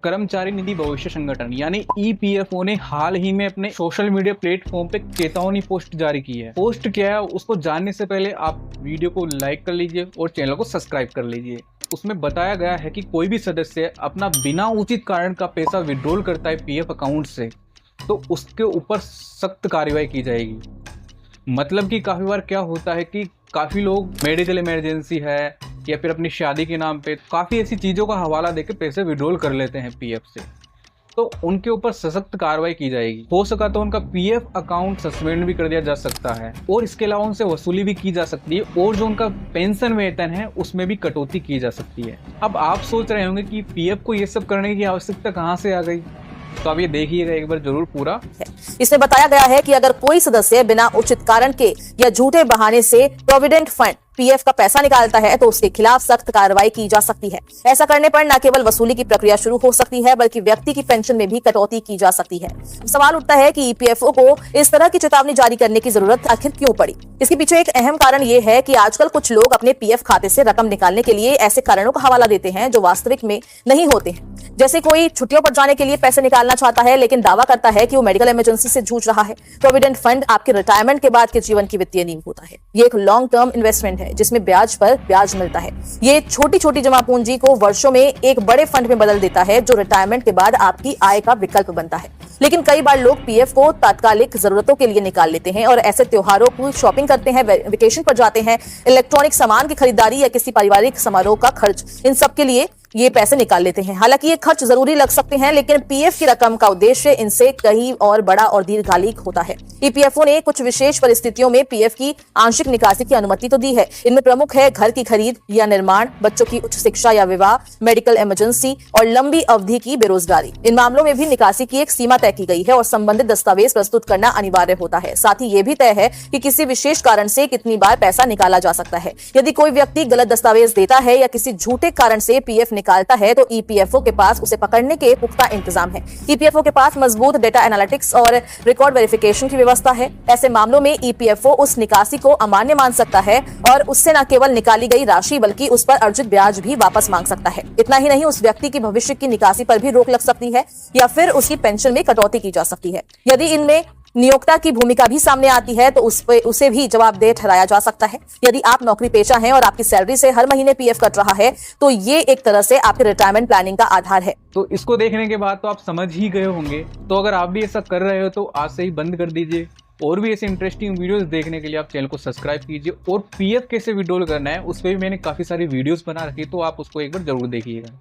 कर्मचारी निधि भविष्य संगठन यानी ईपीएफओ ने हाल ही में अपने सोशल मीडिया प्लेटफॉर्म पे चेतावनी पोस्ट जारी की है। पोस्ट क्या है उसको जानने से पहले आप वीडियो को लाइक कर लीजिए और चैनल को सब्सक्राइब कर लीजिए। उसमें बताया गया है कि कोई भी सदस्य अपना बिना उचित कारण का पैसा विड्रॉल करता है पीएफ अकाउंट से तो उसके ऊपर सख्त कार्रवाई की जाएगी। मतलब कि काफ़ी बार क्या होता है कि काफ़ी लोग मेडिकल इमरजेंसी है या फिर अपनी शादी के नाम पे काफ़ी ऐसी चीज़ों का हवाला देकर पैसे विड्रॉल कर लेते हैं पीएफ से, तो उनके ऊपर सशक्त कार्रवाई की जाएगी। हो सका तो उनका पीएफ अकाउंट सस्पेंड भी कर दिया जा सकता है और इसके अलावा उनसे वसूली भी की जा सकती है और जो उनका पेंशन वेतन है उसमें भी कटौती की जा सकती है। अब आप सोच रहे होंगे कि पीएफ को ये सब करने की आवश्यकता कहाँ से आ गई, तो आप ये देखिएगा एक बार जरूर पूरा। इसमें बताया गया है कि अगर कोई सदस्य बिना उचित कारण के या झूठे बहाने से प्रोविडेंट फंड पीएफ का पैसा निकालता है तो उसके खिलाफ सख्त कार्रवाई की जा सकती है। ऐसा करने पर न केवल वसूली की प्रक्रिया शुरू हो सकती है बल्कि व्यक्ति की पेंशन में भी कटौती की जा सकती है। सवाल उठता है कि ईपीएफओ को इस तरह की चेतावनी जारी करने की जरूरत आखिर क्यों पड़ी। इसके पीछे एक अहम कारण ये है कि आजकल कुछ लोग अपने पीएफ खाते से रकम निकालने के लिए ऐसे कारणों का हवाला देते हैं जो वास्तविक में नहीं होते हैं। जैसे कोई छुट्टियों पर जाने के लिए पैसे निकालना चाहता है लेकिन दावा करता है कि वो मेडिकल इमरजेंसी से जूझ रहा है। प्रोविडेंट फंड आपके रिटायरमेंट के बाद के जीवन की वित्तीय नींव होता है। ये एक लॉन्ग टर्म इन्वेस्टमेंट है जिसमें ब्याज पर ब्याज मिलता है। ये छोटी छोटी जमा पूंजी को वर्षों में एक बड़े फंड में बदल देता है जो रिटायरमेंट के बाद आपकी आय का विकल्प बनता है। लेकिन कई बार लोग पीएफ को तात्कालिक जरूरतों के लिए निकाल लेते हैं और ऐसे त्योहारों की शॉपिंग करते हैं, वेकेशन पर जाते हैं, इलेक्ट्रॉनिक सामान की खरीदारी या किसी पारिवारिक समारोह का खर्च, इन सब के लिए ये पैसे निकाल लेते हैं। हालांकि ये खर्च जरूरी लग सकते हैं लेकिन पीएफ की रकम का उद्देश्य इनसे कहीं और बड़ा और दीर्घकालिक होता है। ईपीएफओ ने कुछ विशेष परिस्थितियों में पीएफ की आंशिक निकासी की अनुमति तो दी है। इनमें प्रमुख है घर की खरीद या निर्माण, बच्चों की उच्च शिक्षा या विवाह, मेडिकल इमरजेंसी और लंबी अवधि की बेरोजगारी। इन मामलों में भी निकासी की एक सीमा तय की गई है और संबंधित दस्तावेज प्रस्तुत करना अनिवार्य होता है। साथ ही ये भी तय है कि किसी विशेष कारण से कितनी बार पैसा निकाला जा सकता है। यदि कोई व्यक्ति गलत दस्तावेज देता है या किसी झूठे कारण से पीएफ निकालता है तो ईपीएफओ के पास उसे पकड़ने के पुख्ता इंतजाम है। ईपीएफओ के पास मजबूत डेटा एनालिटिक्स और रिकॉर्ड वेरिफिकेशन की व्यवस्था है। ऐसे मामलों में ईपीएफओ उस निकासी को अमान्य मान सकता है और उससे न केवल निकाली गई राशि बल्कि उस पर अर्जित ब्याज भी वापस मांग सकता है। इतना ही नहीं, उस व्यक्ति की भविष्य की निकासी पर भी रोक लग सकती है या फिर उसकी पेंशन में कटौती की जा सकती है। यदि इनमें नियोक्ता की भूमिका भी सामने आती है तो उसे भी जवाबदेह ठहराया जा सकता है। यदि आप नौकरी पेशा हैं और आपकी सैलरी से हर महीने पीएफ कट रहा है तो ये एक तरह से आपके रिटायरमेंट प्लानिंग का आधार है। तो इसको देखने के बाद तो आप समझ ही गए होंगे। तो अगर आप भी ऐसा कर रहे हो तो आज से ही बंद कर दीजिए। और भी ऐसे इंटरेस्टिंग वीडियोस देखने के लिए आप चैनल को सब्सक्राइब कीजिए और पीएफ कैसे विड्रॉल करना है उस पर भी मैंने काफ़ी सारी वीडियोस बना रखी है, तो आप उसको एक बार जरूर देखिएगा।